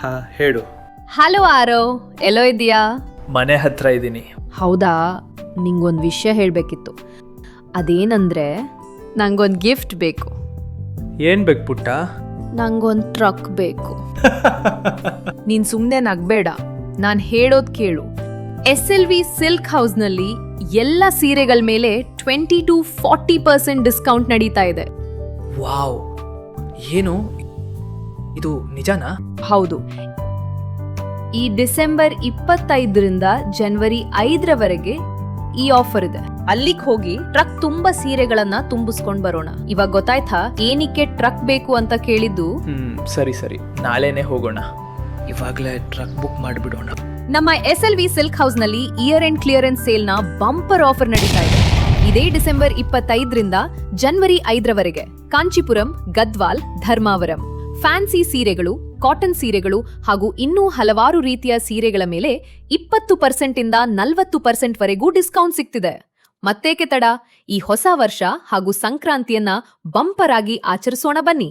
ಹಾ ಹೇಳು. ಹಲೋ ಆರೋ, ಎಲ್ಲೋ ಇದೆಯಾ? ಮನೆ ಹತ್ರ ಇದ್ದೀನಿ. ಹೌದಾ, ನಿಂಗೊಂದು ವಿಷಯ ಹೇಳಬೇಕಿತ್ತು. ಅದೇನಂದ್ರೆ ನಂಗೊಂದು ಗಿಫ್ಟ್ ಬೇಕು. ಏನ್ ಬೇಕು ಪುಟ್ಟ? ನಂಗೊಂದು ಟ್ರಕ್ ಬೇಕು. ನೀನ್ ಸುಮ್ಮನೆ ನಗ್ಬೇಡ, ನಾನು ಹೇಳೋದ್ ಕೇಳು. SLV ಸಿಲ್ಕ್ ಹೌಸ್ನಲ್ಲಿ ಎಲ್ಲ ಸೀರೆಗಳ ಮೇಲೆ 20-40% ಡಿಸ್ಕೌಂಟ್ ನಡೀತಾ ಇದೆ. ವಾವ್, ಏನು ಇದು ನಿಜಾನಾ? ಹೌದು, ಈ ಡಿಸೆಂಬರ್ 25ರಿಂದ ಜನವರಿ 5ರವರೆಗೆ ಈ ಆಫರ್ ಇದೆ. ಅಲ್ಲಿಗೆ ಹೋಗಿ ಟ್ರಕ್ ತುಂಬಾ ಸೀರೆಗಳನ್ನ ತುಂಬಿಸ್ಕೊಂಡ್ ಬರೋಣ. ಇವಾಗ ಗೊತ್ತಾಯ್ತಾ ಏನಕ್ಕೆ ಟ್ರಕ್ ಬೇಕು ಅಂತ ಕೇಳಿದ್ದು? ಸರಿ ಸರಿ, ನಾಳೆನೆ ಹೋಗೋಣ. ಇವಾಗ್ಲೇ ಟ್ರಕ್ ಬುಕ್ ಮಾಡಿಬಿಡೋಣ. ನಮ್ಮ SLV ಸಿಲ್ಕ್ ಹೌಸ್ ನಲ್ಲಿ ಇಯರ್ ಎಂಡ್ ಕ್ಲಿಯರೆನ್ಸ್ ಸೇಲ್ ನ ಬಂಪರ್ ಆಫರ್ ನಡೀತಾ ಇದೆ. ಇದೇ ಡಿಸೆಂಬರ್ 25ರಿಂದ ಜನವರಿ 5ರವರೆಗೆ ಕಾಂಚೀಪುರಂ, ಗದ್ವಾಲ್, ಧರ್ಮಾವರಂ ಫ್ಯಾನ್ಸಿ ಸೀರೆಗಳು, ಕಾಟನ್ ಸೀರೆಗಳು ಹಾಗೂ ಇನ್ನೂ ಹಲವಾರು ರೀತಿಯ ಸೀರೆಗಳ ಮೇಲೆ 20% ಇಂದ 40% ವರೆಗೂ ಡಿಸ್ಕೌಂಟ್ ಸಿಗ್ತಿದೆ. ಮತ್ತೇಕೆ ತಡ, ಈ ಹೊಸ ವರ್ಷ ಹಾಗೂ ಸಂಕ್ರಾಂತಿಯನ್ನ ಬಂಪರ್ ಆಗಿ ಆಚರಿಸೋಣ ಬನ್ನಿ.